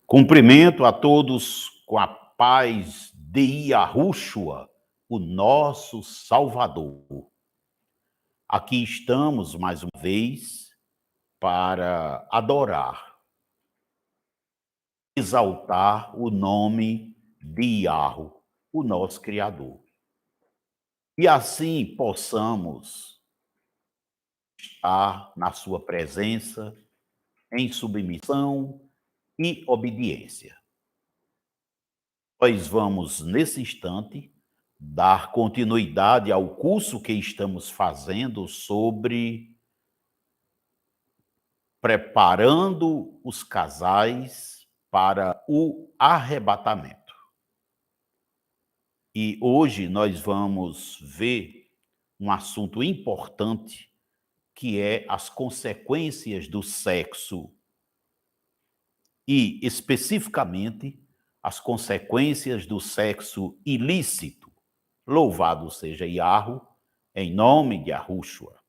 Cumprimento a todos com a paz de Yahushua, o nosso Salvador. Aqui estamos mais uma vez para adorar, exaltar o nome de Yahu, o nosso Criador. E assim possamos estar na sua presença, em submissão e obediência. Nós vamos, nesse instante, dar continuidade ao curso que estamos fazendo sobre preparando os casais para o arrebatamento. E hoje nós vamos ver um assunto importante, que é as consequências do sexo e, especificamente, as consequências do sexo ilícito. Louvado seja Yahu, em nome de Yahushua.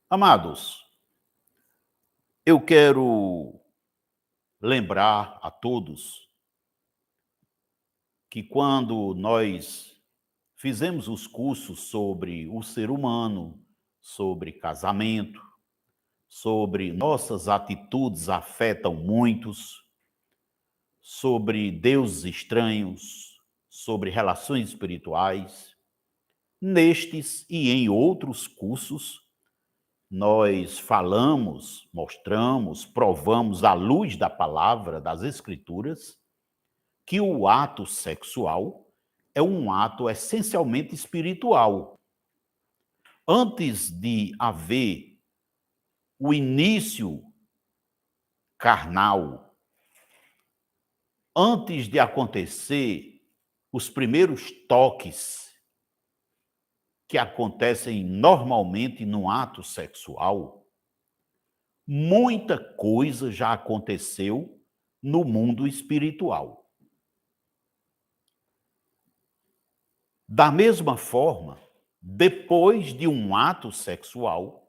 Amados, eu quero lembrar a todos que quando nós fizemos os cursos sobre o ser humano, sobre casamento, sobre nossas atitudes afetam muitos, sobre deuses estranhos, sobre relações espirituais, nestes e em outros cursos, nós falamos, mostramos, provamos à luz da palavra, das Escrituras, que o ato sexual é um ato essencialmente espiritual. Antes de haver o início carnal, antes de acontecer os primeiros toques que acontecem normalmente no ato sexual, muita coisa já aconteceu no mundo espiritual. Da mesma forma, depois de um ato sexual,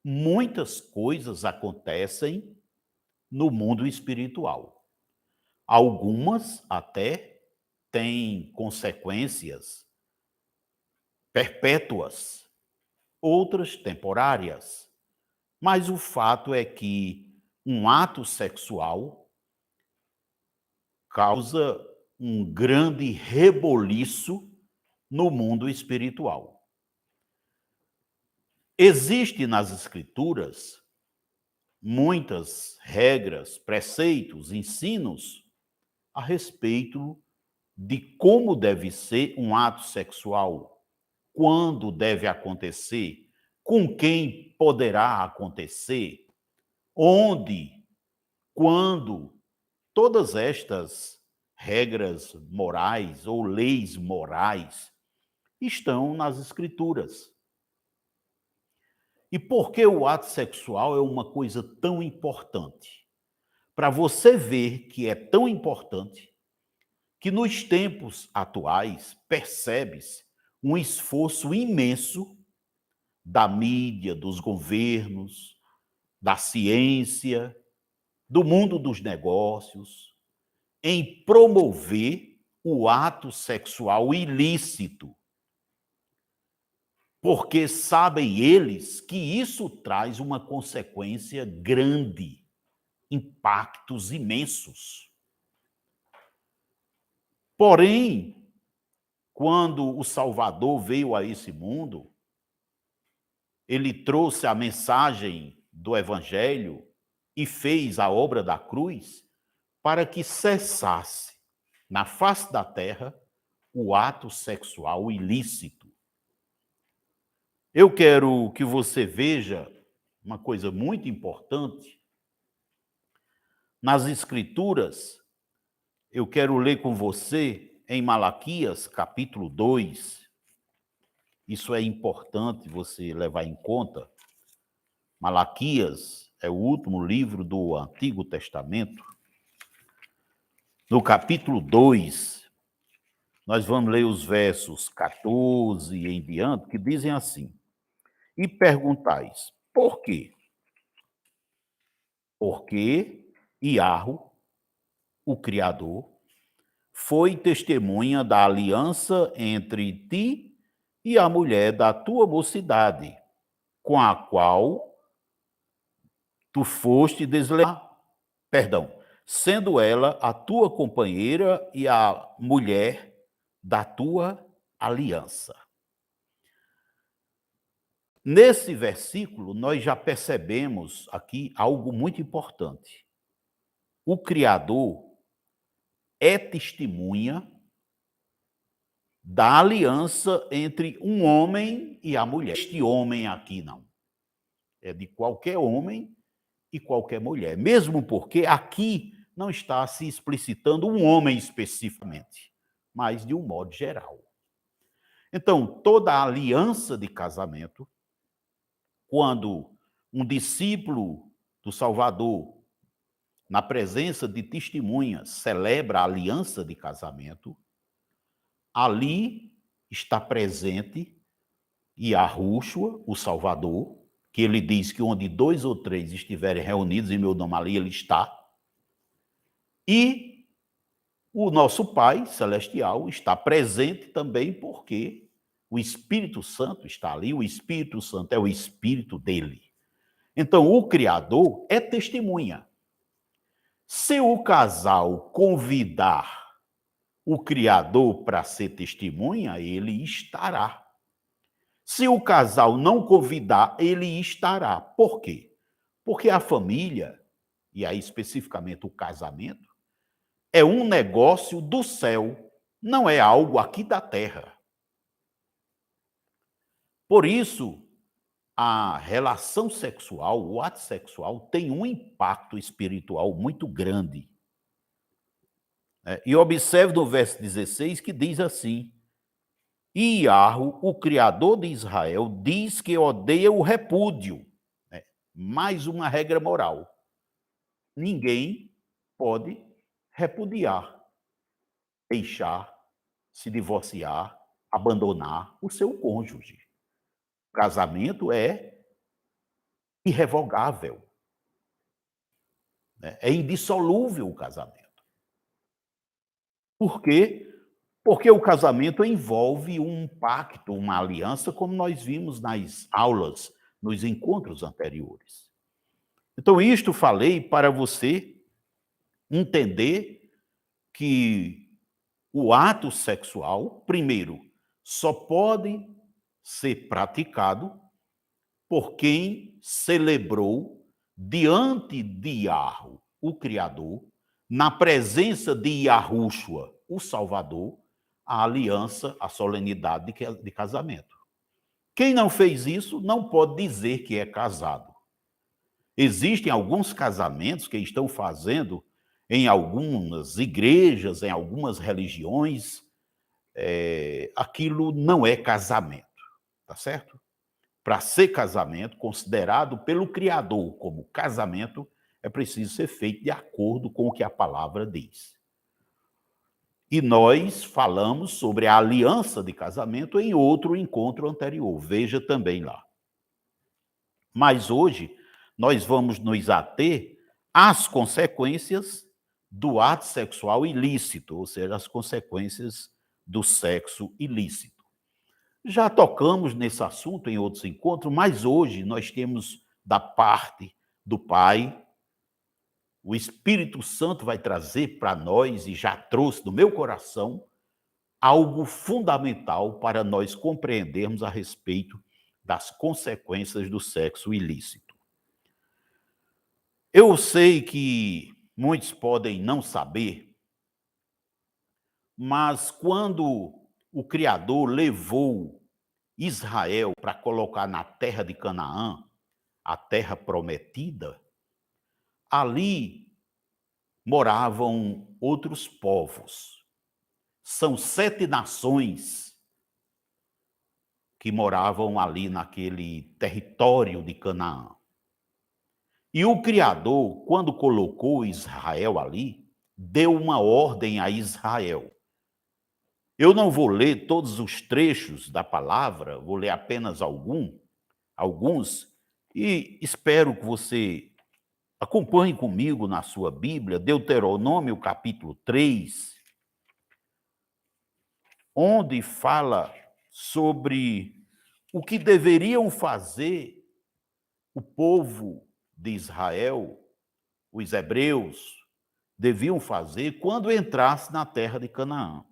muitas coisas acontecem no mundo espiritual. Algumas até têm consequências perpétuas, outras temporárias. Mas o fato é que um ato sexual causa um grande reboliço no mundo espiritual. Existe nas Escrituras muitas regras, preceitos, ensinos a respeito de como deve ser um ato sexual, quando deve acontecer, com quem poderá acontecer, onde, quando. Todas estas regras morais ou leis morais estão nas Escrituras. E por que o ato sexual é uma coisa tão importante? Para você ver que é tão importante que nos tempos atuais percebe-se um esforço imenso da mídia, dos governos, da ciência, do mundo dos negócios, em promover o ato sexual ilícito, porque sabem eles que isso traz uma consequência grande, impactos imensos. Porém, quando o Salvador veio a esse mundo, ele trouxe a mensagem do Evangelho e fez a obra da cruz para que cessasse na face da terra o ato sexual ilícito. Eu quero que você veja uma coisa muito importante. Nas Escrituras, eu quero ler com você em Malaquias, capítulo 2. Isso é importante você levar em conta. Malaquias é o último livro do Antigo Testamento. No capítulo 2, nós vamos ler os versos 14 em diante, que dizem assim: E perguntais, por quê? Porque Iarro, o Criador, foi testemunha da aliança entre ti e a mulher da tua mocidade, com a qual tu foste sendo ela a tua companheira e a mulher da tua aliança. Nesse versículo, nós já percebemos aqui algo muito importante. O Criador é testemunha da aliança entre um homem e a mulher. Este homem aqui não. É de qualquer homem e qualquer mulher. Mesmo porque aqui não está se explicitando um homem especificamente, mas de um modo geral. Então, toda a aliança de casamento, quando um discípulo do Salvador, na presença de testemunhas, celebra a aliança de casamento, ali está presente Yahushua, o Salvador, que ele diz que onde 2 ou 3 estiverem reunidos em meu nome, ali ele está. E o nosso Pai Celestial está presente também porque o Espírito Santo está ali, o Espírito Santo é o Espírito dele. Então, o Criador é testemunha. Se o casal convidar o Criador para ser testemunha, ele estará. Se o casal não convidar, ele estará. Por quê? Porque a família, e aí especificamente o casamento, é um negócio do céu, não é algo aqui da terra. Por isso, a relação sexual, o ato sexual, tem um impacto espiritual muito grande. E observe no verso 16 que diz assim: E Iarro, o Criador de Israel, diz que odeia o repúdio. Mais uma regra moral. Ninguém pode repudiar, deixar, se divorciar, abandonar o seu cônjuge. O casamento é irrevogável. É indissolúvel o casamento. Por quê? Porque o casamento envolve um pacto, uma aliança, como nós vimos nas aulas, nos encontros anteriores. Então, isto falei para você entender que o ato sexual, primeiro, só pode ser praticado por quem celebrou diante de Yahweh, o Criador, na presença de Yahushua, o Salvador, a aliança, a solenidade de casamento. Quem não fez isso não pode dizer que é casado. Existem alguns casamentos que estão fazendo em algumas igrejas, em algumas religiões, aquilo não é casamento, tá certo? Para ser casamento, considerado pelo Criador como casamento, é preciso ser feito de acordo com o que a palavra diz. E nós falamos sobre a aliança de casamento em outro encontro anterior, veja também lá. Mas hoje nós vamos nos ater às consequências do ato sexual ilícito, ou seja, as consequências do sexo ilícito. Já tocamos nesse assunto em outros encontros, mas hoje nós temos da parte do Pai, o Espírito Santo vai trazer para nós, e já trouxe do meu coração, algo fundamental para nós compreendermos a respeito das consequências do sexo ilícito. Eu sei que muitos podem não saber, mas quando o Criador levou Israel para colocar na terra de Canaã, a terra prometida, ali moravam outros povos. São 7 nações que moravam ali naquele território de Canaã. E o Criador, quando colocou Israel ali, deu uma ordem a Israel. Eu não vou ler todos os trechos da palavra, vou ler apenas alguns, e espero que você Acompanhe comigo na sua Bíblia, Deuteronômio capítulo 3, onde fala sobre o que deveriam fazer o povo de Israel, os hebreus, deviam fazer quando entrasse na terra de Canaã.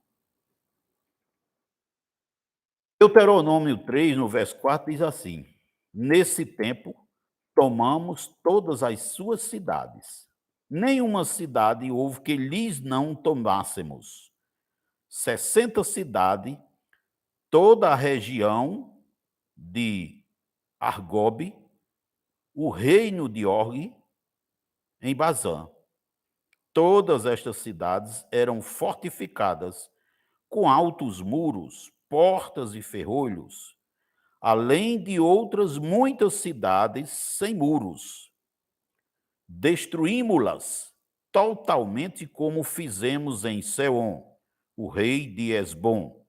Deuteronômio 3, no verso 4, diz assim: Nesse tempo, tomamos todas as suas cidades. Nenhuma cidade houve que lhes não tomássemos. 60 cidades, toda a região de Argobe, o reino de Og, em Bazã. Todas estas cidades eram fortificadas com altos muros, portas e ferrolhos, além de outras muitas cidades sem muros. Destruímos-las totalmente como fizemos em Seom, o rei de Esbom,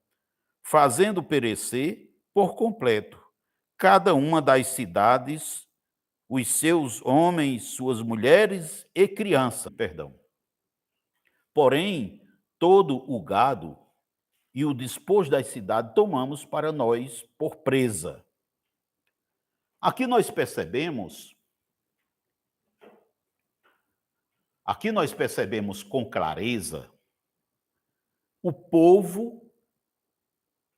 fazendo perecer por completo cada uma das cidades, os seus homens, suas mulheres e crianças, Porém, todo o gado e o dispor das cidades tomamos para nós por presa. Aqui nós percebemos com clareza o povo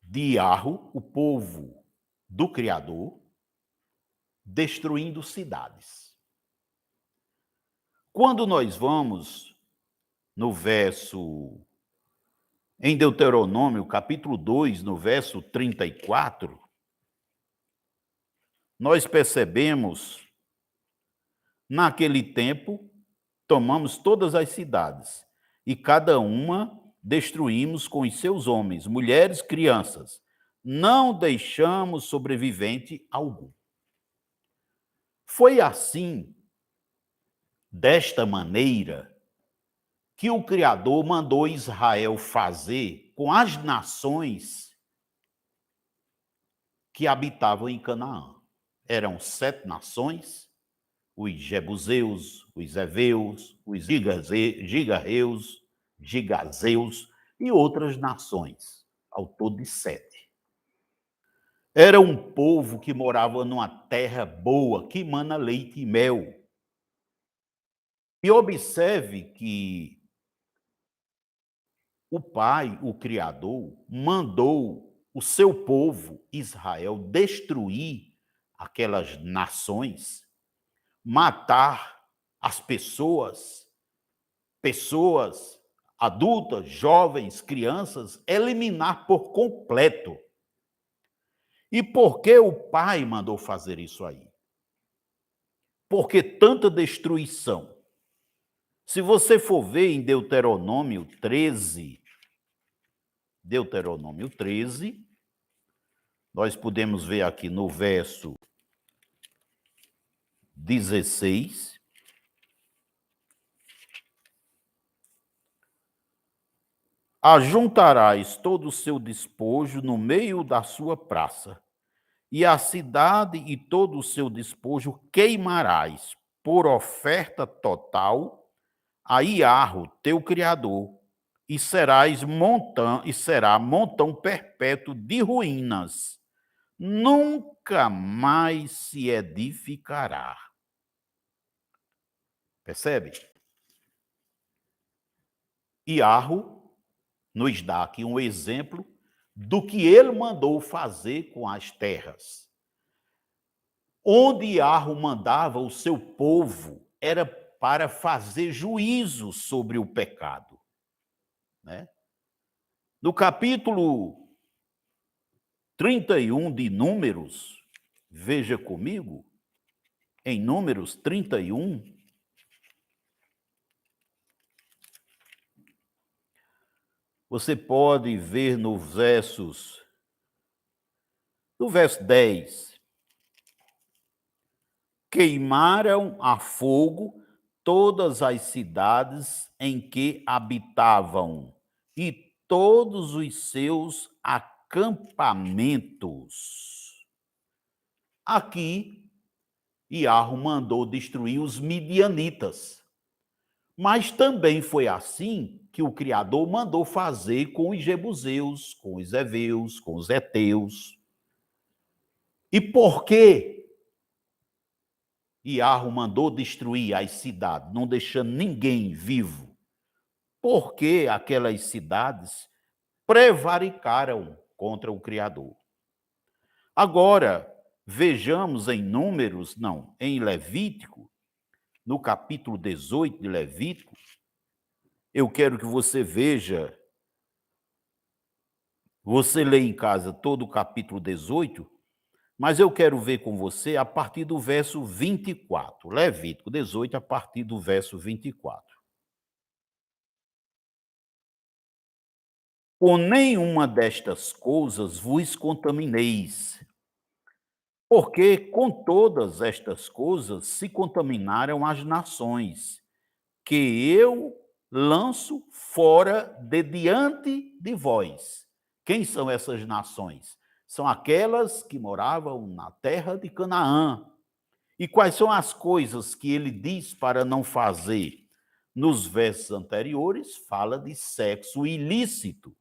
de Yarro, o povo do Criador, destruindo cidades. Quando nós vamos em Deuteronômio, capítulo 2, no verso 34, nós percebemos, naquele tempo, tomamos todas as cidades, e cada uma destruímos com os seus homens, mulheres, crianças. Não deixamos sobrevivente algum. Foi assim, desta maneira, que o Criador mandou Israel fazer com as nações que habitavam em Canaã. Eram 7 nações: os Jebuseus, os Eveus, os Gigareus, Gigazeus e outras nações, ao todo de 7. Era um povo que morava numa terra boa, que mana leite e mel. E observe que o Pai, o Criador, mandou o seu povo, Israel, destruir aquelas nações, matar as pessoas adultas, jovens, crianças, eliminar por completo. E por que o Pai mandou fazer isso aí? Porque tanta destruição. Se você for ver em Deuteronômio 13, nós podemos ver aqui no verso 16, ajuntarás todo o seu despojo no meio da sua praça, e a cidade e todo o seu despojo queimarás por oferta total a Iarro, teu Criador, e será montão perpétuo de ruínas, nunca mais se edificará. Percebe? Iarro nos dá aqui um exemplo do que ele mandou fazer com as terras. Onde Iarro mandava o seu povo era para fazer juízo sobre o pecado, né? No capítulo 31 de Números, veja comigo, em Números 31, você pode ver no verso 10, queimaram a fogo todas as cidades em que habitavam e todos os seus acampamentos. Aqui, Iarro mandou destruir os midianitas. Mas também foi assim que o Criador mandou fazer com os jebuseus, com os heveus, com os heteus. E por que Iarro mandou destruir as cidades, não deixando ninguém vivo? Porque aquelas cidades prevaricaram contra o Criador. Agora, vejamos em Números, não, em Levítico, no capítulo 18 de Levítico, eu quero que você veja, você lê em casa todo o capítulo 18, mas eu quero ver com você a partir do verso 24. Levítico 18, a partir do verso 24. Com nenhuma destas coisas vos contamineis, porque com todas estas coisas se contaminaram as nações, que eu lanço fora de diante de vós. Quem são essas nações? São aquelas que moravam na terra de Canaã. E quais são as coisas que ele diz para não fazer? Nos versos anteriores, fala de sexo ilícito.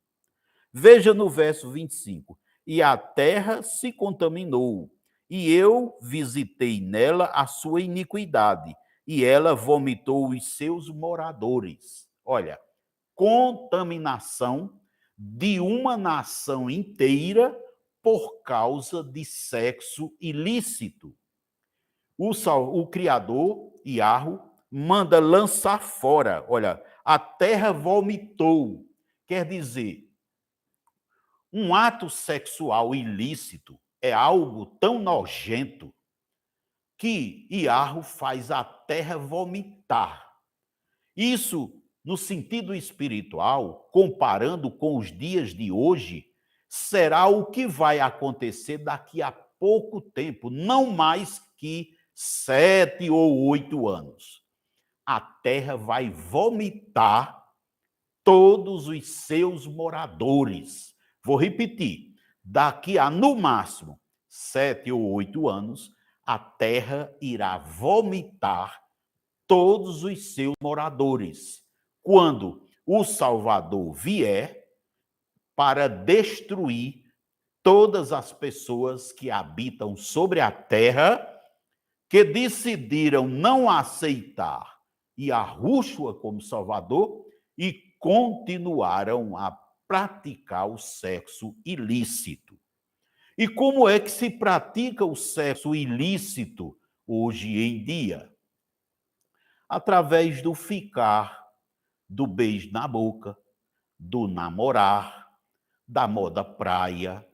Veja no verso 25. E a terra se contaminou, e eu visitei nela a sua iniquidade, e ela vomitou os seus moradores. Olha, contaminação de uma nação inteira por causa de sexo ilícito. O Criador, Iarro, manda lançar fora. Olha, a terra vomitou. Quer dizer, um ato sexual ilícito é algo tão nojento que Iarro faz a terra vomitar. Isso, no sentido espiritual, comparando com os dias de hoje, será o que vai acontecer daqui a pouco tempo, não mais que 7 ou 8 anos. A terra vai vomitar todos os seus moradores. Vou repetir, daqui a, no máximo, 7 ou 8 anos, a terra irá vomitar todos os seus moradores, quando o Salvador vier para destruir todas as pessoas que habitam sobre a terra, que decidiram não aceitar Yahushua como Salvador e continuaram a praticar o sexo ilícito. E como é que se pratica o sexo ilícito hoje em dia? Através do ficar, do beijo na boca, do namorar, da moda praia,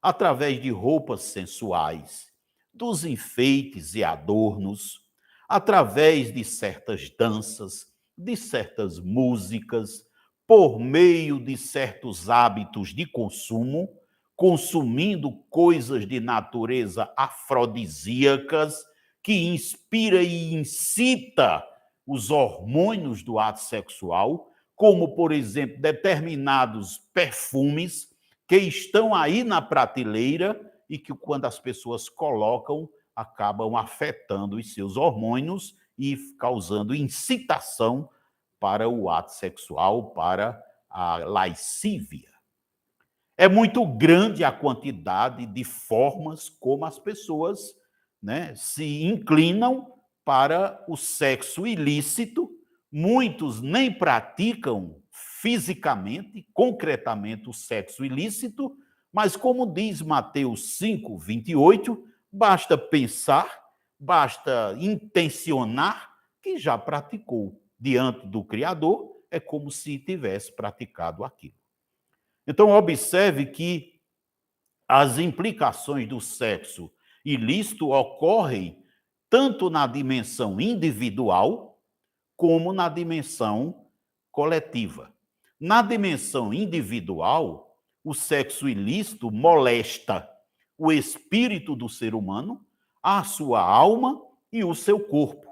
através de roupas sensuais, dos enfeites e adornos, através de certas danças, de certas músicas, por meio de certos hábitos de consumo, consumindo coisas de natureza afrodisíacas, que inspira e incita os hormônios do ato sexual, como, por exemplo, determinados perfumes que estão aí na prateleira e que, quando as pessoas colocam, acabam afetando os seus hormônios e causando incitação para o ato sexual, para a lascívia. É muito grande a quantidade de formas como as pessoas, né, se inclinam para o sexo ilícito. Muitos nem praticam fisicamente, concretamente, o sexo ilícito, mas, como diz Mateus 5, 28, basta pensar, basta intencionar que já praticou. Diante do Criador, é como se tivesse praticado aquilo. Então, observe que as implicações do sexo ilícito ocorrem tanto na dimensão individual como na dimensão coletiva. Na dimensão individual, o sexo ilícito molesta o espírito do ser humano, a sua alma e o seu corpo,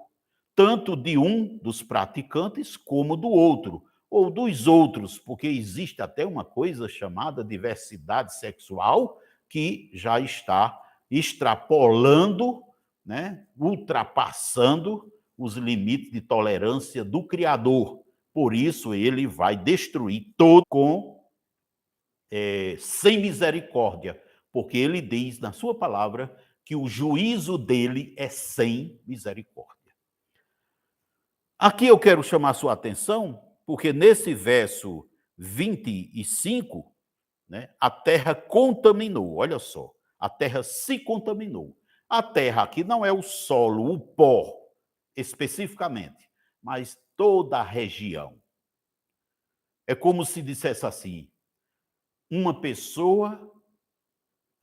tanto de um dos praticantes como do outro, ou dos outros, porque existe até uma coisa chamada diversidade sexual que já está extrapolando né, ultrapassando os limites de tolerância do Criador. Por isso, ele vai destruir todo sem misericórdia, porque ele diz na sua palavra que o juízo dele é sem misericórdia. Aqui eu quero chamar sua atenção, porque nesse verso 25, né, a terra contaminou, olha só, a terra se contaminou. A terra aqui não é o solo, o pó, especificamente, mas toda a região. É como se dissesse assim, uma pessoa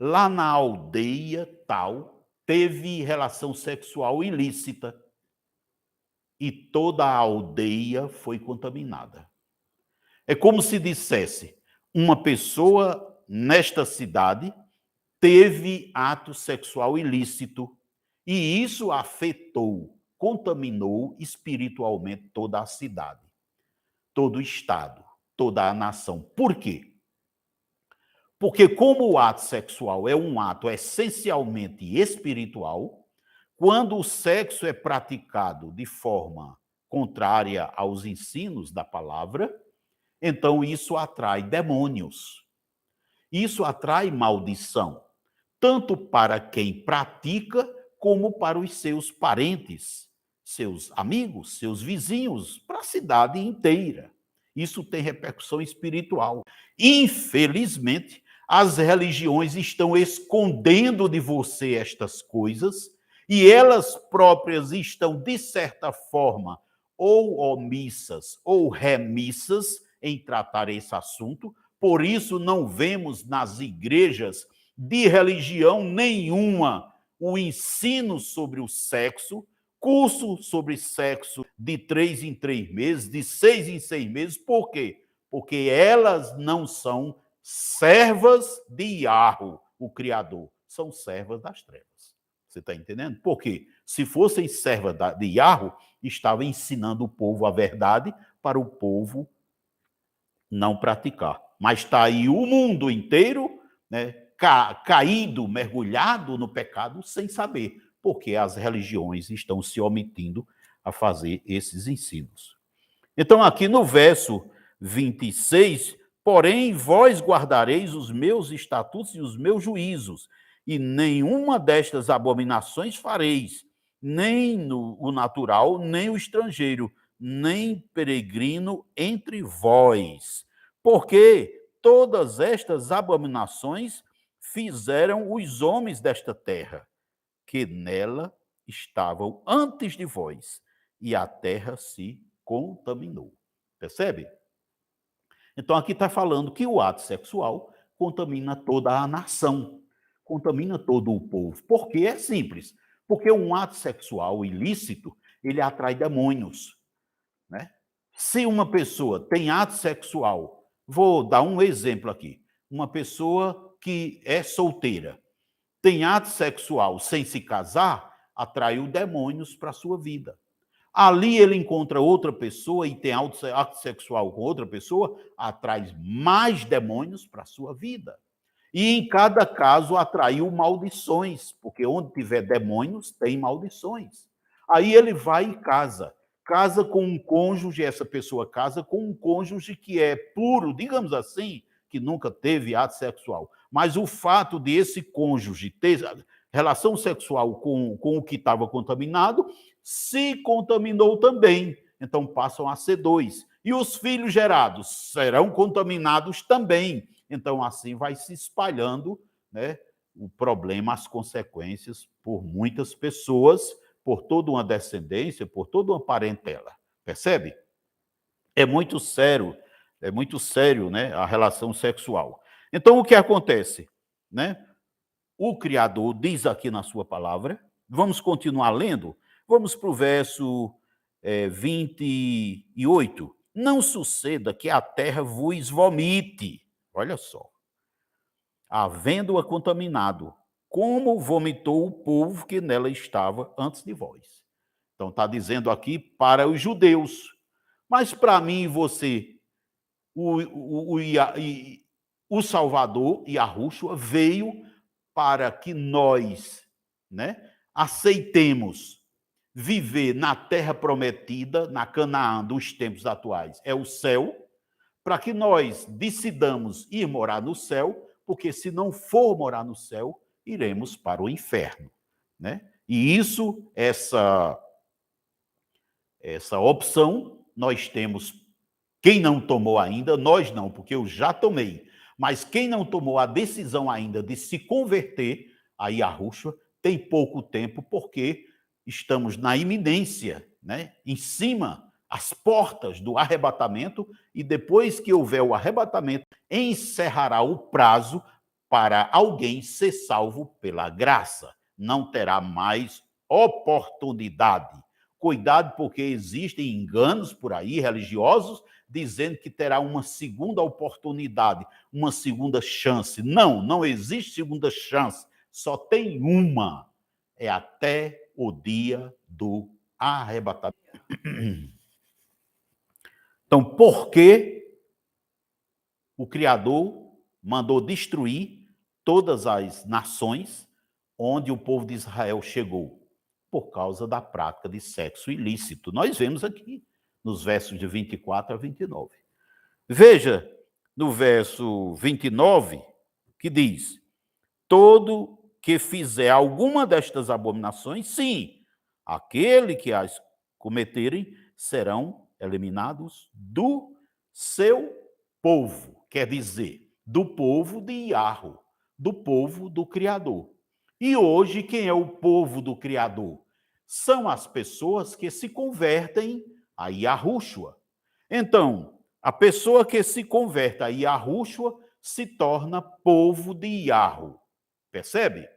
lá na aldeia tal teve relação sexual ilícita e toda a aldeia foi contaminada. É como se dissesse, uma pessoa nesta cidade teve ato sexual ilícito e isso afetou, contaminou espiritualmente toda a cidade, todo o estado, toda a nação. Por quê? Porque como o ato sexual é um ato essencialmente espiritual, quando o sexo é praticado de forma contrária aos ensinos da palavra, então isso atrai demônios. Isso atrai maldição, tanto para quem pratica, como para os seus parentes, seus amigos, seus vizinhos, para a cidade inteira. Isso tem repercussão espiritual. Infelizmente, as religiões estão escondendo de você estas coisas e elas próprias estão, de certa forma, ou omissas ou remissas em tratar esse assunto. Por isso, não vemos nas igrejas de religião nenhuma o ensino sobre o sexo, curso sobre sexo de 3 em 3 meses, de 6 em 6 meses. Por quê? Porque elas não são servas de Yahweh, o Criador, são servas das trevas. Você está entendendo? Por quê? Se fossem servas de Yahweh, estava ensinando o povo a verdade para o povo não praticar. Mas está aí o mundo inteiro, né, caído, mergulhado no pecado, sem saber, porque as religiões estão se omitindo a fazer esses ensinos. Então, aqui no verso 26, porém, vós guardareis os meus estatutos e os meus juízos, e nenhuma destas abominações fareis, nem o natural, nem o estrangeiro, nem peregrino entre vós. Porque todas estas abominações fizeram os homens desta terra, que nela estavam antes de vós, e a terra se contaminou. Percebe? Então, aqui está falando que o ato sexual contamina toda a nação, contamina todo o povo. Por quê? É simples. Porque um ato sexual ilícito, ele atrai demônios, né? Se uma pessoa tem ato sexual, vou dar um exemplo aqui, uma pessoa que é solteira, tem ato sexual sem se casar, atraiu demônios para a sua vida. Ali ele encontra outra pessoa e tem ato sexual com outra pessoa, atrai mais demônios para a sua vida. E em cada caso atraiu maldições, porque onde tiver demônios, tem maldições. Aí ele vai e casa com um cônjuge, essa pessoa casa com um cônjuge que é puro, digamos assim, que nunca teve ato sexual. Mas o fato de esse cônjuge ter relação sexual com o que estava contaminado, se contaminou também. Então passam a ser dois. E os filhos gerados serão contaminados também. Então assim vai se espalhando, né, o problema, as consequências por muitas pessoas, por toda uma descendência, por toda uma parentela. Percebe? É muito sério, né, a relação sexual. Então o que acontece, né? O Criador diz aqui na sua palavra, vamos continuar lendo, vamos para o verso 28. Não suceda que a terra vos vomite, olha só, havendo-a contaminado, como vomitou o povo que nela estava antes de vós. Então está dizendo aqui para os judeus, mas para mim e você, o Salvador, Yahushua, veio para que nós, né, aceitemos viver na terra prometida, na Canaã dos tempos atuais, é o céu, para que nós decidamos ir morar no céu, porque se não for morar no céu, iremos para o inferno, né? E isso, essa opção, nós temos, quem não tomou ainda, nós não, porque eu já tomei, mas quem não tomou a decisão ainda de se converter a Yahushua, tem pouco tempo, porque estamos na iminência, né? Em cima, as portas do arrebatamento, e depois que houver o arrebatamento, encerrará o prazo para alguém ser salvo pela graça. Não terá mais oportunidade. Cuidado, porque existem enganos por aí, religiosos, dizendo que terá uma segunda oportunidade, uma segunda chance. Não, não existe segunda chance. Só tem uma. É até o dia do arrebatamento. Então, por que o Criador mandou destruir todas as nações onde o povo de Israel chegou? Por causa da prática de sexo ilícito. Nós vemos aqui nos versos de 24 a 29. Veja no verso 29 que diz: todo que fizer alguma destas abominações, sim, aquele que as cometerem serão eliminados do seu povo, quer dizer, do povo de Iarro, do povo do Criador. E hoje, quem é o povo do Criador? São as pessoas que se convertem a Yahushua. Então, a pessoa que se converte a Yahushua se torna povo de Iarro. Percebe?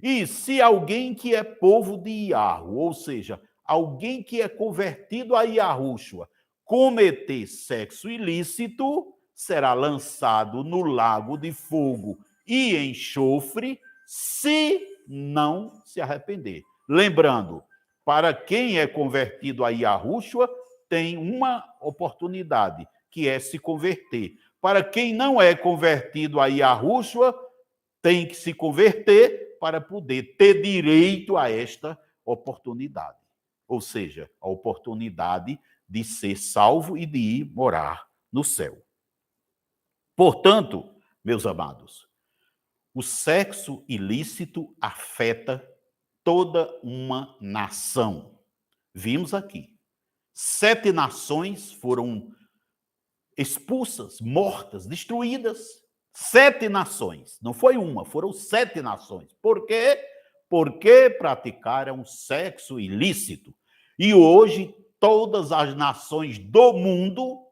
E se alguém que é povo de Iarro, ou seja, alguém que é convertido a Yahushua, cometer sexo ilícito, será lançado no lago de fogo e enxofre, se não se arrepender. Lembrando, para quem é convertido a Yahushua, tem uma oportunidade, que é se converter. Para quem não é convertido a Yahushua, tem que se converter para poder ter direito a esta oportunidade. Ou seja, a oportunidade de ser salvo e de ir morar no céu. Portanto, meus amados, o sexo ilícito afeta toda uma nação. Vimos aqui. 7 nações foram expulsas, mortas, destruídas. 7 nações. Não foi uma, foram 7 nações. Por quê? Porque praticaram sexo ilícito. E hoje, todas as nações do mundo,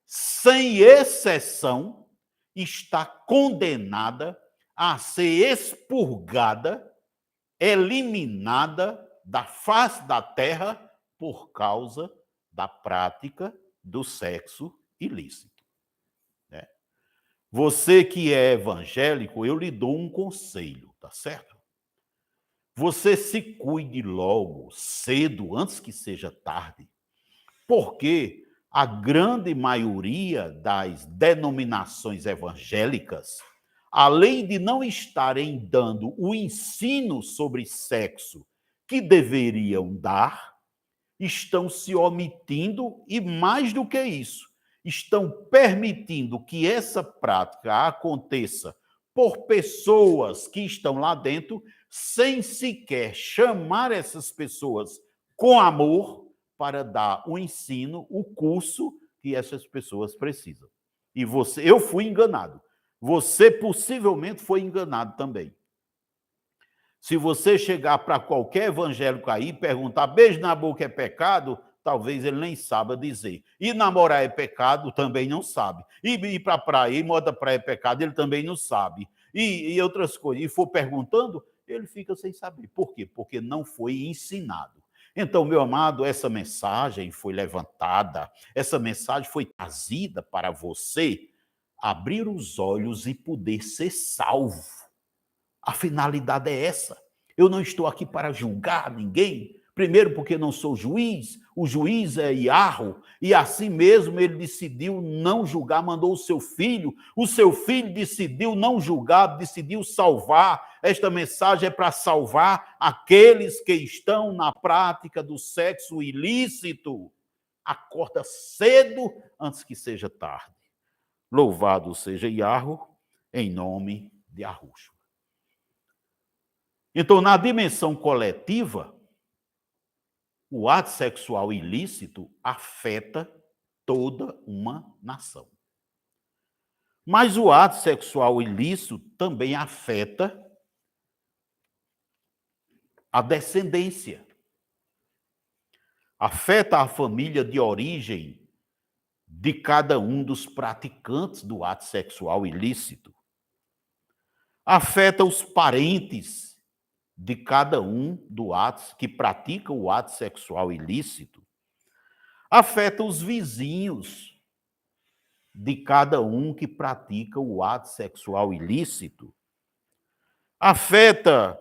sem exceção, está condenada a ser expurgada, eliminada da face da terra por causa da prática do sexo ilícito. Né? Você que é evangélico, eu lhe dou um conselho, tá certo? Você se cuide logo, cedo, antes que seja tarde, porque a grande maioria das denominações evangélicas, além de não estarem dando o ensino sobre sexo que deveriam dar, estão se omitindo e, mais do que isso, estão permitindo que essa prática aconteça por pessoas que estão lá dentro, sem sequer chamar essas pessoas com amor para dar o ensino, o curso que essas pessoas precisam. E eu fui enganado. Você possivelmente foi enganado também. Se você chegar para qualquer evangélico aí e perguntar, beijo na boca é pecado, talvez ele nem saiba dizer. E namorar é pecado, também não sabe. E ir para a praia, e moda praia é pecado, ele também não sabe. E outras coisas. E for perguntando, ele fica sem saber. Por quê? Porque não foi ensinado. Então, meu amado, essa mensagem foi levantada, essa mensagem foi trazida para você abrir os olhos e poder ser salvo. A finalidade é essa. Eu não estou aqui para julgar ninguém, Primeiro, porque não sou juiz, o juiz é Iarro, e assim mesmo ele decidiu não julgar, mandou o seu filho decidiu não julgar, decidiu salvar. Esta mensagem é para salvar aqueles que estão na prática do sexo ilícito. Acorda cedo antes que seja tarde. Louvado seja Iarro, em nome de Arruxo. Então, na dimensão coletiva, o ato sexual ilícito afeta toda uma nação. Mas o ato sexual ilícito também afeta a descendência. Afeta a família de origem de cada um dos praticantes do ato sexual ilícito. Afeta os parentes de cada um do ato que pratica o ato sexual ilícito. Afeta os vizinhos de cada um que pratica o ato sexual ilícito. Afeta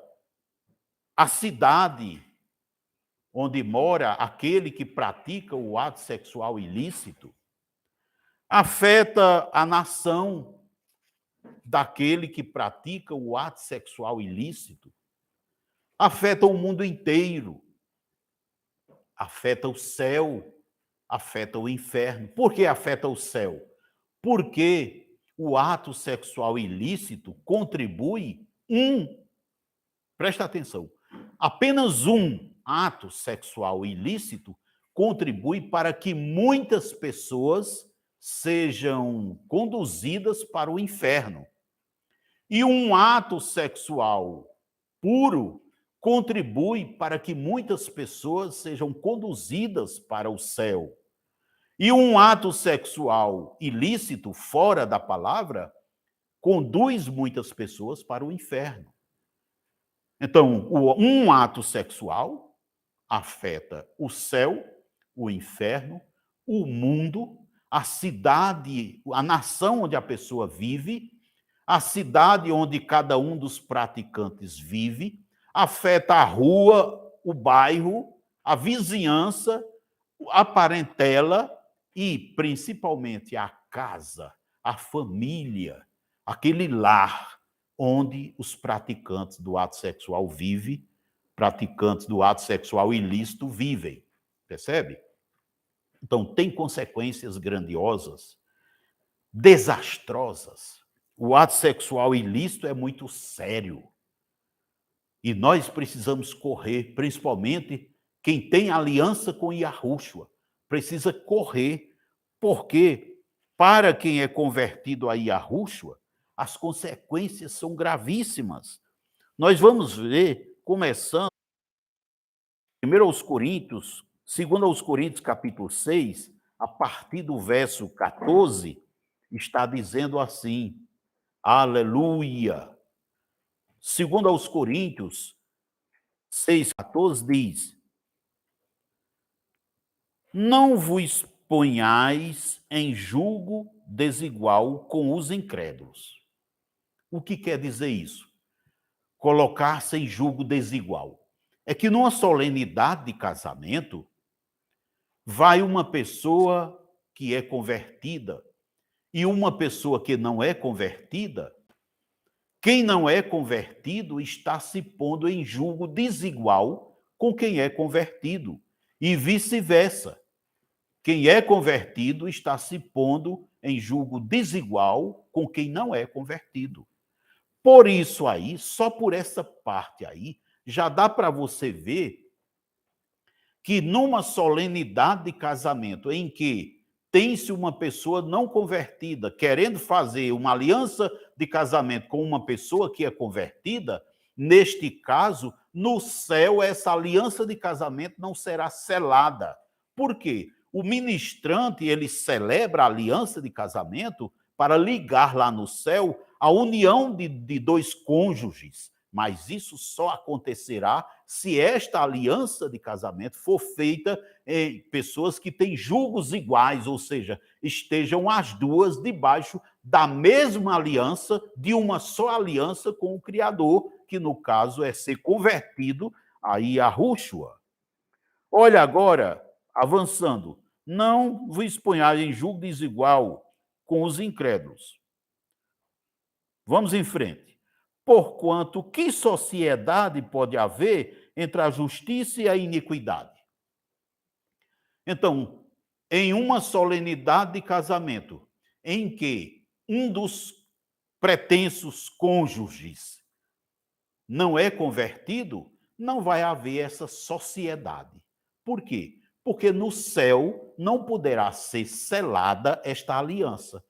a cidade onde mora aquele que pratica o ato sexual ilícito. Afeta a nação daquele que pratica o ato sexual ilícito. Afeta o mundo inteiro. Afeta o céu, afeta o inferno. Por que afeta o céu? Porque o ato sexual ilícito contribui presta atenção, apenas um ato sexual ilícito contribui para que muitas pessoas sejam conduzidas para o inferno. E um ato sexual puro contribui para que muitas pessoas sejam conduzidas para o céu. E um ato sexual ilícito, fora da palavra, conduz muitas pessoas para o inferno. Então, um ato sexual afeta o céu, o inferno, o mundo, a cidade, a nação onde a pessoa vive, a cidade onde cada um dos praticantes vive, afeta a rua, o bairro, a vizinhança, a parentela e, principalmente, a casa, a família, aquele lar onde os praticantes do ato sexual vivem, praticantes do ato sexual ilícito vivem. Percebe? Então, tem consequências grandiosas, desastrosas. O ato sexual ilícito é muito sério. E nós precisamos correr, principalmente quem tem aliança com Yahushua, precisa correr, porque para quem é convertido a Yahushua, as consequências são gravíssimas. Nós vamos ver, começando, 2 aos Coríntios, capítulo 6, a partir do verso 14, está dizendo assim, aleluia. 2 aos Coríntios 6,14 diz: não vos ponhais em julgo desigual com os incrédulos. O que quer dizer isso? Colocar-se em julgo desigual. É que numa solenidade de casamento, vai uma pessoa que é convertida e uma pessoa que não é convertida. Quem não é convertido está se pondo em julgo desigual com quem é convertido, e vice-versa. Quem é convertido está se pondo em julgo desigual com quem não é convertido. Por isso aí, só por essa parte aí, já dá para você ver que numa solenidade de casamento em que tem-se uma pessoa não convertida querendo fazer uma aliança de casamento com uma pessoa que é convertida, neste caso, no céu, essa aliança de casamento não será selada. Por quê? O ministrante, ele celebra a aliança de casamento para ligar lá no céu a união de dois cônjuges, mas isso só acontecerá se esta aliança de casamento for feita em pessoas que têm julgos iguais, ou seja, estejam as duas debaixo da mesma aliança, de uma só aliança com o Criador, que no caso é ser convertido a Yahushua. Olha agora, avançando, não vos ponhais em julgo desigual com os incrédulos. Vamos em frente. Porquanto, que sociedade pode haver entre a justiça e a iniquidade? Então, em uma solenidade de casamento, em que um dos pretensos cônjuges não é convertido, não vai haver essa sociedade. Por quê? Porque no céu não poderá ser selada esta aliança,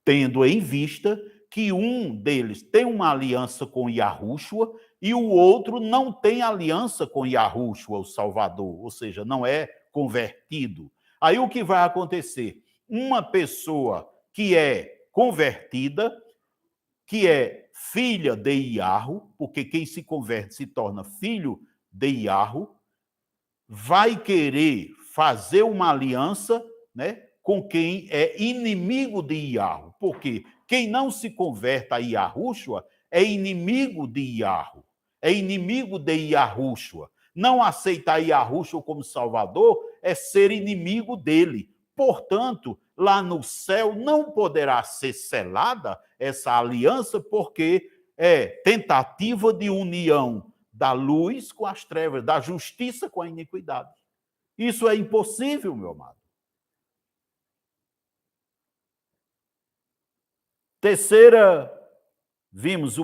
tendo em vista que um deles tem uma aliança com Yahushua e o outro não tem aliança com Yahushua, o Salvador, ou seja, não é convertido. Aí o que vai acontecer? Uma pessoa que é convertida, que é filha de Iahu, porque quem se converte se torna filho de Iahu, vai querer fazer uma aliança, né, com quem é inimigo de Iahu, porque quem não se converte a Yahushua é inimigo de Iahu, é inimigo de Yahushua. Não aceitar Yahushua como Salvador é ser inimigo dele. Portanto, lá no céu não poderá ser selada essa aliança, porque é tentativa de união da luz com as trevas, da justiça com a iniquidade. Isso é impossível, meu amado. Terceira, vimos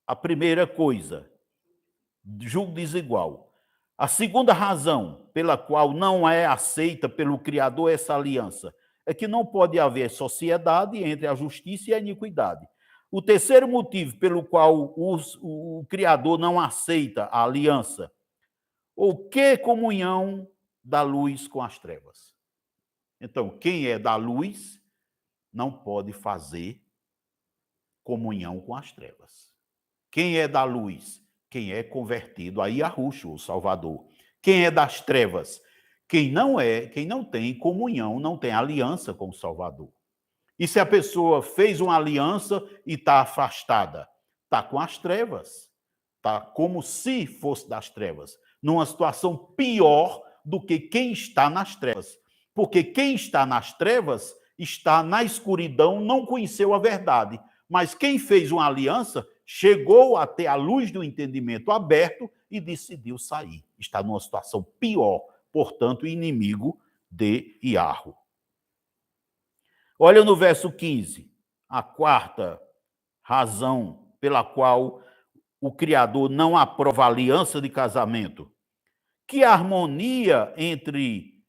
a primeira coisa, julgo desigual. A segunda razão pela qual não é aceita pelo Criador essa aliança é que não pode haver sociedade entre a justiça e a iniquidade. O terceiro motivo pelo qual o Criador não aceita a aliança, ou que comunhão da luz com as trevas? Então, quem é da luz não pode fazer comunhão com as trevas. Quem é da luz? Quem é convertido a Yahushua, o Salvador. Quem é das trevas? Quem não tem comunhão, não tem aliança com o Salvador. E se a pessoa fez uma aliança e está afastada? Está com as trevas. Está como se fosse das trevas. Numa situação pior do que quem está nas trevas. Porque quem está nas trevas está na escuridão, não conheceu a verdade. Mas quem fez uma aliança chegou a ter a luz do entendimento aberto e decidiu sair. Está numa situação pior, portanto, inimigo de Iahu. Olha no verso 15, a quarta razão pela qual o Criador não aprova a aliança de casamento. Que harmonia entre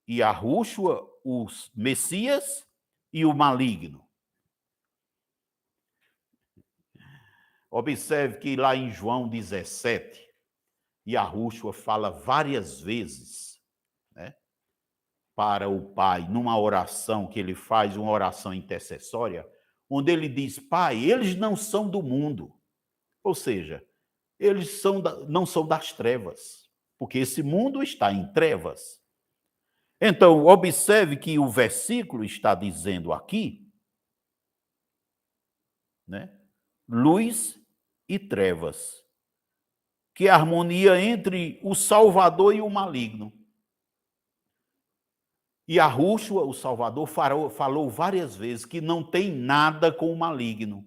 Yahushua, o Messias, e o maligno. Observe que lá em João 17, Yahushua fala várias vezes, né, para o Pai, numa oração que ele faz, uma oração intercessória, onde ele diz: Pai, eles não são do mundo. Ou seja, eles não são das trevas, porque esse mundo está em trevas. Então, observe que o versículo está dizendo aqui, né, luz e trevas. Que é a harmonia entre o Salvador e o maligno. E Yahushua, o Salvador, falou várias vezes que não tem nada com o maligno,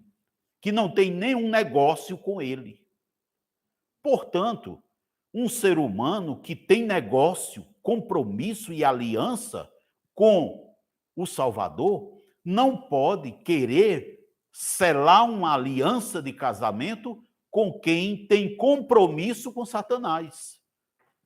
que não tem nenhum negócio com ele. Portanto, um ser humano que tem negócio, compromisso e aliança com o Salvador não pode querer selar uma aliança de casamento com quem tem compromisso com Satanás.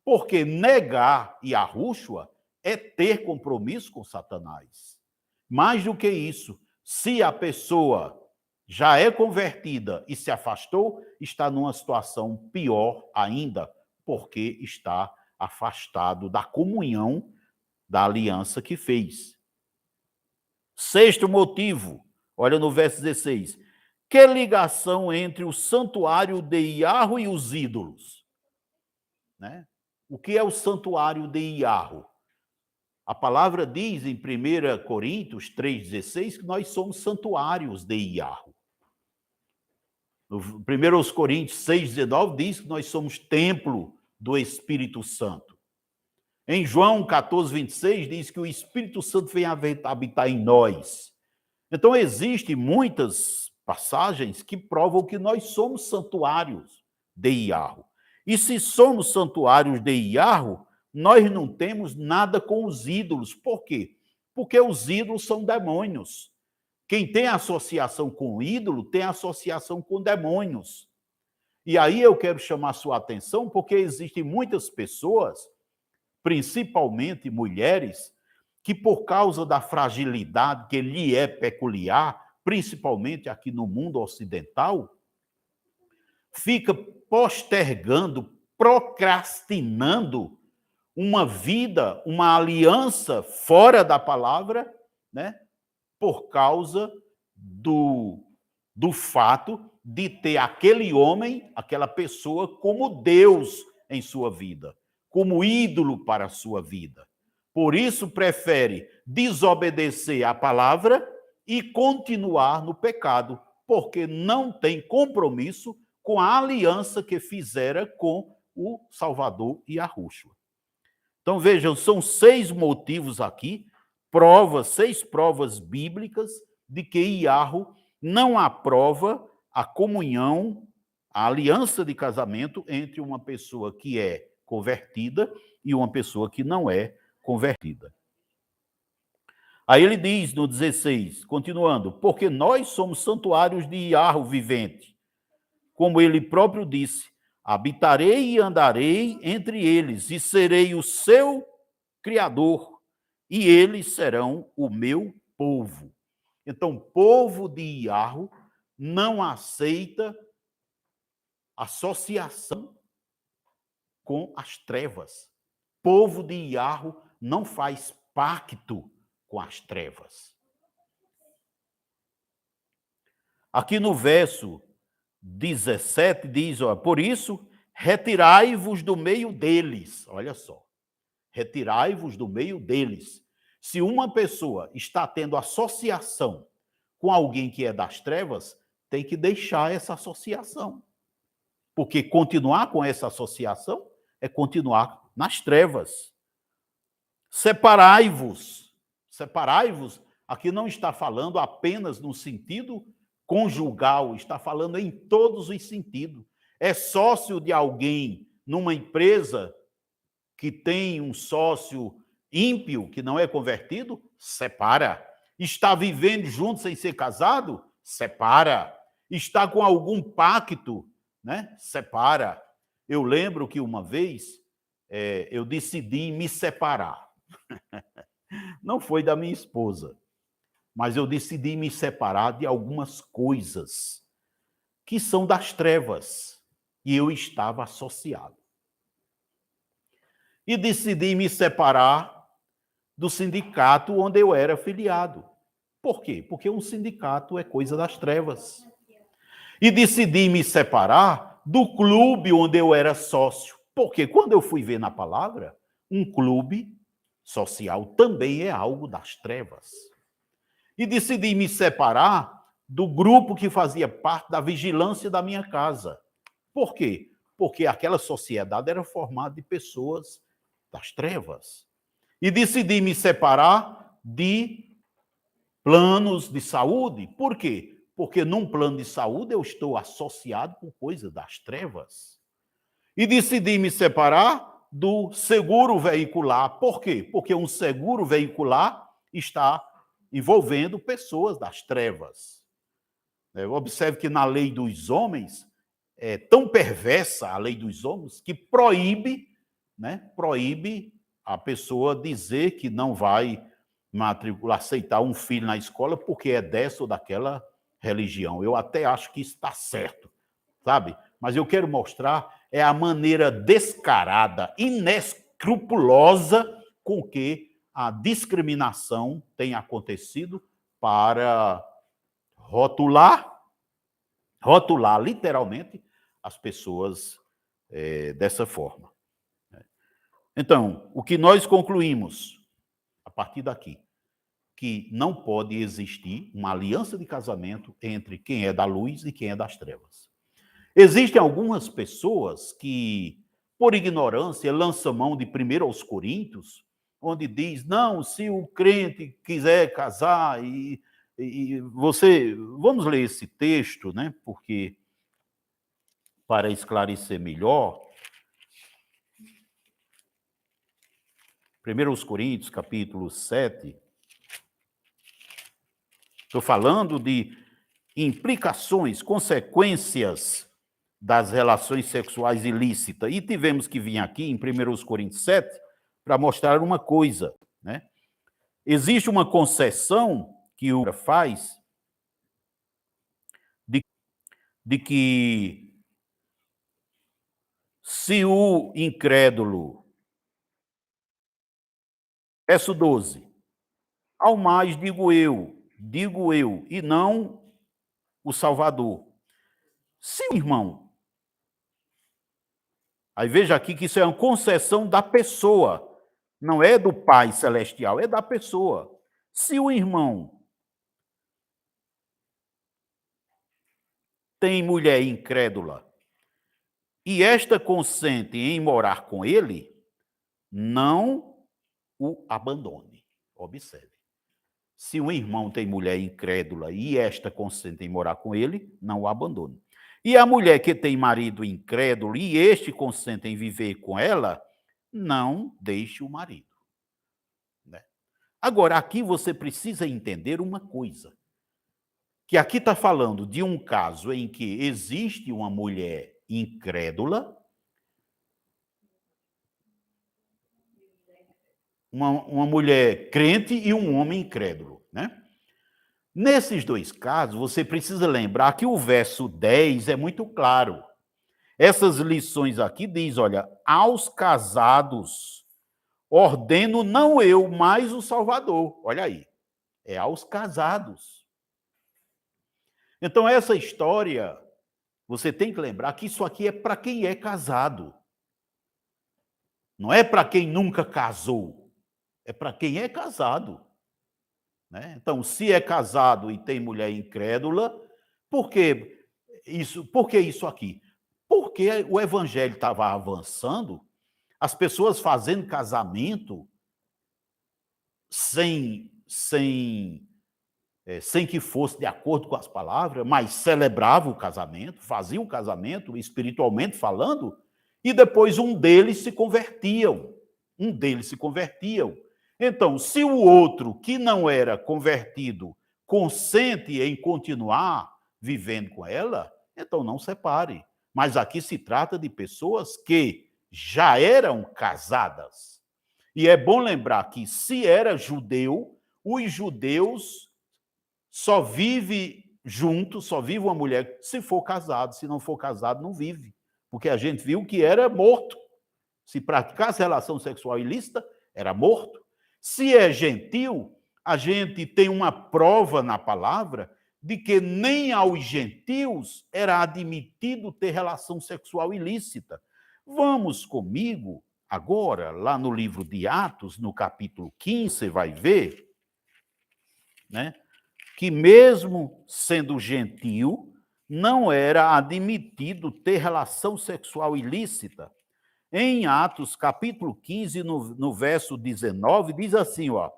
Porque negar Yahushua é ter compromisso com Satanás. Mais do que isso, se a pessoa já é convertida e se afastou, está numa situação pior ainda, porque está afastado da comunhão da aliança que fez. Sexto motivo, olha no verso 16. Que ligação entre o santuário de Iahu e os ídolos? Né? O que é o santuário de Iahu? A palavra diz em 1 Coríntios 3,16 que nós somos santuários de Iahu. No 1 Coríntios 6,19 diz que nós somos templo do Espírito Santo. Em João 14, 26, diz que o Espírito Santo vem habitar em nós. Então, existem muitas passagens que provam que nós somos santuários de Iarro. E se somos santuários de Iarro, nós não temos nada com os ídolos. Por quê? Porque os ídolos são demônios. Quem tem associação com o ídolo tem associação com demônios. E aí eu quero chamar a sua atenção porque existem muitas pessoas, principalmente mulheres, que por causa da fragilidade que lhe é peculiar, principalmente aqui no mundo ocidental, fica postergando, procrastinando uma vida, uma aliança fora da palavra, né? Por causa do fato de ter aquele homem, aquela pessoa, como Deus em sua vida, como ídolo para a sua vida. Por isso, prefere desobedecer à palavra e continuar no pecado, porque não tem compromisso com a aliança que fizera com o Salvador e Yahushua. Então, vejam, são 6 motivos aqui, seis provas bíblicas de que Iarro não aprova a comunhão, a aliança de casamento entre uma pessoa que é convertida e uma pessoa que não é convertida. Aí ele diz no 16, continuando, porque nós somos santuários de Iarro vivente, como ele próprio disse, habitarei e andarei entre eles, e serei o seu Criador, e eles serão o meu povo. Então, povo de Iarro não aceita associação com as trevas. Povo de Iarro não faz pacto com as trevas. Aqui no verso 17 diz, ó, por isso, retirai-vos do meio deles. Olha só. Retirai-vos do meio deles. Se uma pessoa está tendo associação com alguém que é das trevas, tem que deixar essa associação. Porque continuar com essa associação é continuar nas trevas. Separai-vos. Separai-vos, aqui não está falando apenas no sentido conjugal, está falando em todos os sentidos. É sócio de alguém numa empresa que tem um sócio ímpio, que não é convertido, separa. Está vivendo junto sem ser casado? Separa. Está com algum pacto, né? Separa. Eu lembro que uma vez eu decidi me separar. Não foi da minha esposa, mas eu decidi me separar de algumas coisas que são das trevas e eu estava associado. E decidi me separar do sindicato onde eu era filiado. Por quê? Porque um sindicato é coisa das trevas. E decidi me separar do clube onde eu era sócio. Porque quando eu fui ver na palavra, um clube social também é algo das trevas. E decidi me separar do grupo que fazia parte da vigilância da minha casa. Por quê? Porque aquela sociedade era formada de pessoas das trevas. E decidi me separar de planos de saúde. Por quê? Porque num plano de saúde eu estou associado com coisa das trevas. E decidi me separar do seguro veicular. Por quê? Porque um seguro veicular está envolvendo pessoas das trevas. Observe que na lei dos homens, é tão perversa a lei dos homens que proíbe, né, proíbe a pessoa dizer que não vai aceitar um filho na escola porque é dessa ou daquela religião. Eu até acho que isso está certo, sabe? Mas eu quero mostrar a maneira descarada, inescrupulosa com que a discriminação tem acontecido para rotular literalmente as pessoas dessa forma. Então, o que nós concluímos a partir daqui, que não pode existir uma aliança de casamento entre quem é da luz e quem é das trevas. Existem algumas pessoas que por ignorância, lança mão de 1 aos Coríntios, onde diz, não, se o crente quiser casar e você... Vamos ler esse texto, né? Porque, para esclarecer melhor, 1 aos Coríntios, capítulo 7, estou falando de implicações, consequências das relações sexuais ilícitas. E tivemos que vir aqui em 1 Coríntios 7 para mostrar uma coisa, né? Existe uma concessão que o faz de que se o incrédulo, verso 12, ao mais digo eu, e não o Salvador. Se o irmão, aí veja aqui que isso é uma concessão da pessoa, não é do Pai Celestial, é da pessoa. Se o irmão tem mulher incrédula e esta consente em morar com ele, não o abandone. Observe. Se um irmão tem mulher incrédula e esta consente em morar com ele, não o abandone. E a mulher que tem marido incrédulo e este consente em viver com ela, não deixe o marido. Né? Agora, aqui você precisa entender uma coisa. Que aqui está falando de um caso em que existe uma mulher incrédula, uma mulher crente e um homem incrédulo, né? Nesses dois casos, você precisa lembrar que o verso 10 é muito claro. Essas lições aqui diz, olha, aos casados ordeno não eu, mas o Salvador. Olha aí, é aos casados. Então, essa história, você tem que lembrar que isso aqui é para quem é casado. Não é para quem nunca casou. É para quem é casado. Né? Então, se é casado e tem mulher incrédula, por que isso aqui? Porque o evangelho estava avançando, as pessoas fazendo casamento sem que fosse de acordo com as palavras, mas celebravam o casamento, faziam o casamento, espiritualmente falando, e depois um deles se convertiam. Então, se o outro, que não era convertido, consente em continuar vivendo com ela, então não separe. Mas aqui se trata de pessoas que já eram casadas. E é bom lembrar que, se era judeu, os judeus só vivem juntos, só vive uma mulher se for casado. Se não for casado, não vive. Porque a gente viu que era morto. Se praticasse relação sexual ilícita, era morto. Se é gentil, a gente tem uma prova na palavra de que nem aos gentios era admitido ter relação sexual ilícita. Vamos comigo agora, lá no livro de Atos, no capítulo 15, você vai ver, né, que mesmo sendo gentil, não era admitido ter relação sexual ilícita. Em Atos, capítulo 15, no verso 19, diz assim, ó,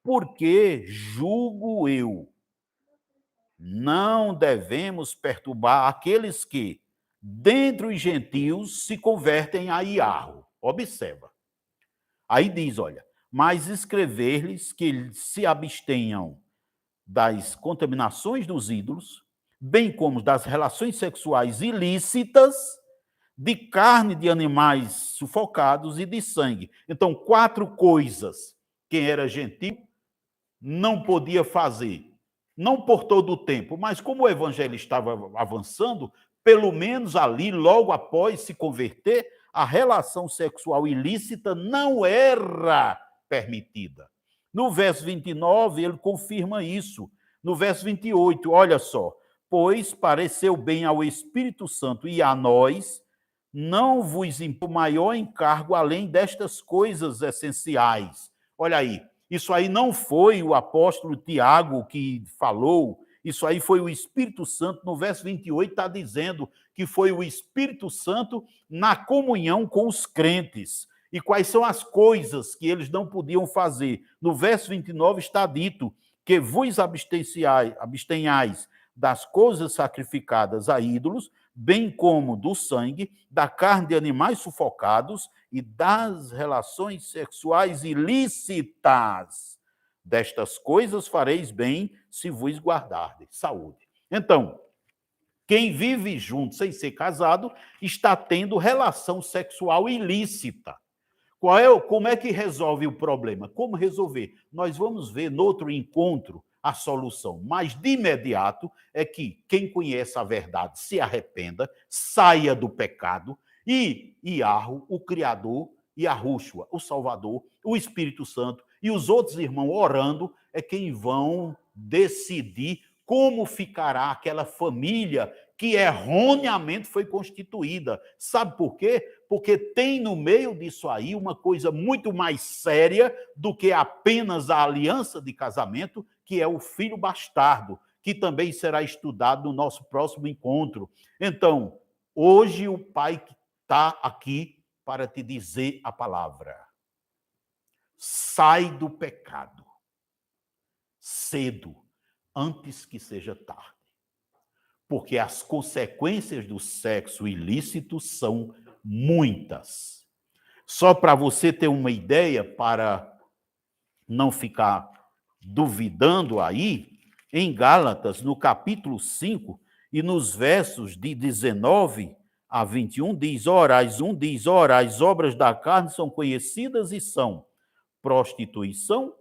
porque julgo eu, não devemos perturbar aqueles que, dentre os gentios, se convertem a Iarro. Observa. Aí diz, olha, mas escrever-lhes que se abstenham das contaminações dos ídolos, bem como das relações sexuais ilícitas, de carne de animais sufocados e de sangue. Então, 4 coisas quem era gentil não podia fazer. Não por todo o tempo, mas como o evangelho estava avançando, pelo menos ali, logo após se converter, a relação sexual ilícita não era permitida. No verso 29, ele confirma isso. No verso 28, olha só, pois pareceu bem ao Espírito Santo e a nós, não vos impor maior encargo além destas coisas essenciais. Olha aí, isso aí não foi o apóstolo Tiago que falou, Isso aí foi o Espírito Santo. No verso 28 está dizendo que foi o Espírito Santo na comunhão com os crentes. E quais são as coisas que eles não podiam fazer? No verso 29 está dito que vos abstenhais das coisas sacrificadas a ídolos, bem como do sangue, da carne de animais sufocados e das relações sexuais ilícitas. Destas coisas fareis bem se vos guardardes. Saúde. Então, quem vive junto sem ser casado está tendo relação sexual ilícita. Como é que resolve o problema? Como resolver? Nós vamos ver no outro encontro a solução, mas de imediato é que quem conhece a verdade se arrependa, saia do pecado e Iarro, o Criador, e Yahushua, o Salvador, o Espírito Santo e os outros irmãos orando é quem vão decidir como ficará aquela família que erroneamente foi constituída. Sabe por quê? Porque tem no meio disso aí uma coisa muito mais séria do que apenas a aliança de casamento, que é o filho bastardo, que também será estudado no nosso próximo encontro. Então, hoje o pai está aqui para te dizer a palavra. Sai do pecado cedo, antes que seja tarde. Porque as consequências do sexo ilícito são muitas. Só para você ter uma ideia, para não ficar duvidando aí, em Gálatas, no capítulo 5, e nos versos de 19 a 21, diz, ora, as obras da carne são conhecidas e são prostituição,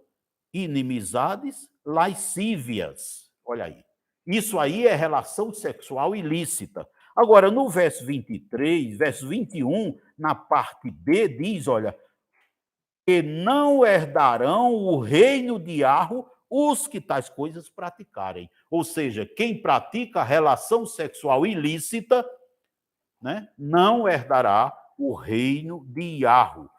inimizades, lascívias. Olha aí. Isso aí é relação sexual ilícita. Agora, no verso 23, verso 21, na parte B, diz, olha, que não herdarão o reino de Iarro os que tais coisas praticarem. Ou seja, quem pratica relação sexual ilícita, né, não herdará o reino de Iarro.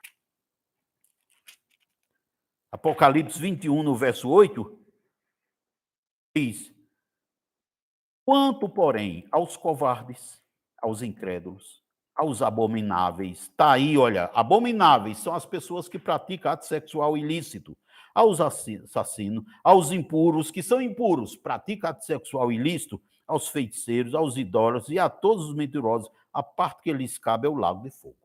Apocalipse 21, no verso 8, diz, quanto, porém, aos covardes, aos incrédulos, aos abomináveis, está aí, olha, abomináveis são as pessoas que praticam ato sexual ilícito, aos assassinos, aos impuros, que são impuros, praticam ato sexual ilícito, aos feiticeiros, aos idólatras e a todos os mentirosos, a parte que lhes cabe é o lago de fogo.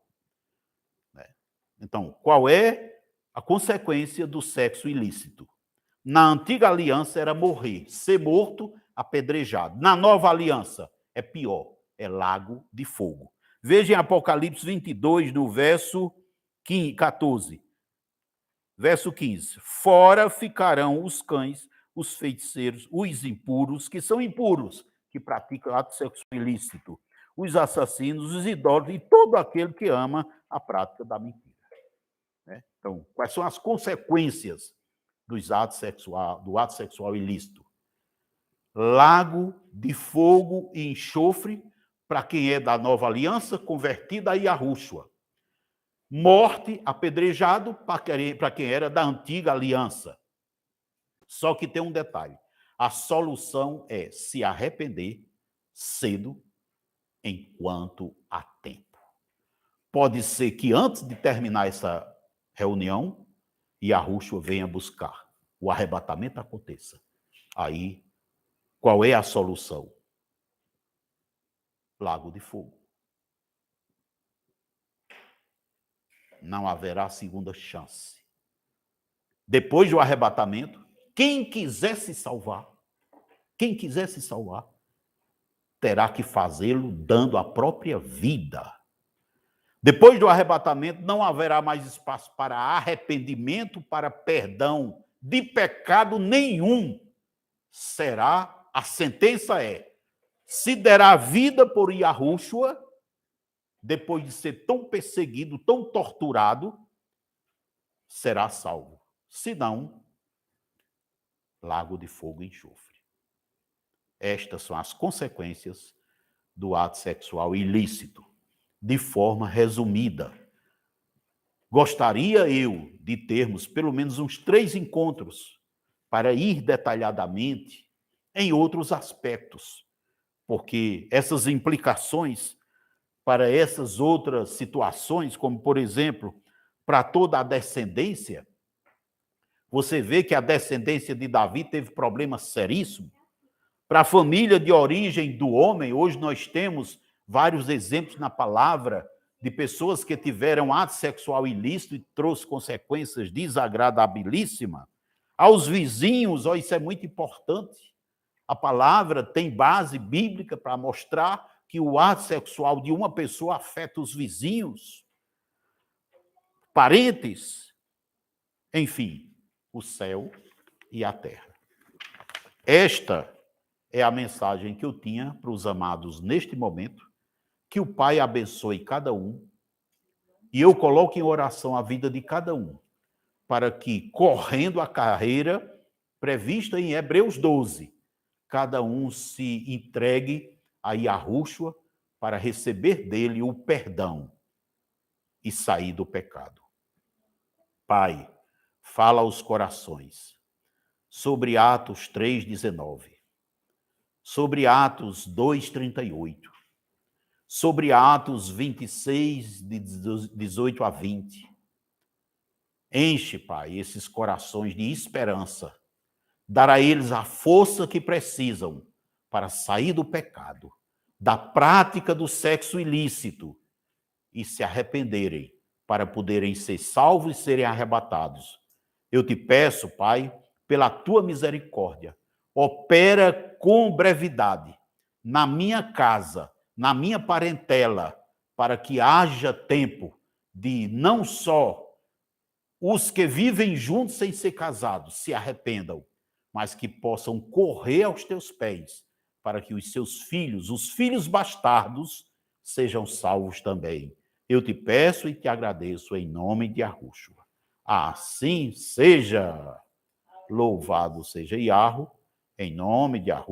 Então, qual é a consequência do sexo ilícito? Na antiga aliança era morrer, ser morto, apedrejado. Na nova aliança é pior, é lago de fogo. Veja em Apocalipse 22, no verso 14. Verso 15. Fora ficarão os cães, os feiticeiros, os impuros, que são impuros, que praticam ato sexual ilícito, os assassinos, os idólatras e todo aquele que ama a prática da mentira. Então, quais são as consequências do ato sexual ilícito? Lago de fogo e enxofre para quem é da nova aliança, convertida a Yahushua. Morte, apedrejado para quem era da antiga aliança. Só que tem um detalhe. A solução é se arrepender cedo, enquanto há tempo. Pode ser que antes de terminar essa reunião, Yahushua venha buscar. O arrebatamento aconteça. Aí, qual é a solução? Lago de fogo. Não haverá segunda chance. Depois do arrebatamento, quem quiser se salvar, terá que fazê-lo dando a própria vida. Depois do arrebatamento, não haverá mais espaço para arrependimento, para perdão de pecado nenhum. A sentença é, se derá vida por Yahushua, depois de ser tão perseguido, tão torturado, será salvo. Se não, lago de fogo e enxofre. Estas são as consequências do ato sexual ilícito, de forma resumida. Gostaria eu de termos pelo menos uns 3 encontros para ir detalhadamente em outros aspectos, porque essas implicações para essas outras situações, como, por exemplo, para toda a descendência, você vê que a descendência de Davi teve problemas seríssimos. Para a família de origem do homem, hoje nós temos vários exemplos na palavra de pessoas que tiveram ato sexual ilícito e trouxe consequências desagradabilíssimas. Aos vizinhos, isso é muito importante. A palavra tem base bíblica para mostrar que o ato sexual de uma pessoa afeta os vizinhos, parentes, enfim, o céu e a terra. Esta é a mensagem que eu tinha para os amados neste momento. Que o Pai abençoe cada um e eu coloque em oração a vida de cada um, para que, correndo a carreira prevista em Hebreus 12, cada um se entregue a Yahushua para receber dele o perdão e sair do pecado. Pai, fala aos corações sobre Atos 3:19, sobre Atos 2:38, sobre Atos 26, de 18 a 20. Enche, Pai, esses corações de esperança. Dar a eles a força que precisam para sair do pecado, da prática do sexo ilícito e se arrependerem para poderem ser salvos e serem arrebatados. Eu te peço, Pai, pela tua misericórdia, opera com brevidade na minha casa, na minha parentela, para que haja tempo de não só os que vivem juntos sem ser casados se arrependam, mas que possam correr aos teus pés, para que os seus filhos, os filhos bastardos, sejam salvos também. Eu te peço e te agradeço em nome de Yahushua. Assim seja. Louvado seja Yahweh, em nome de Yahushua.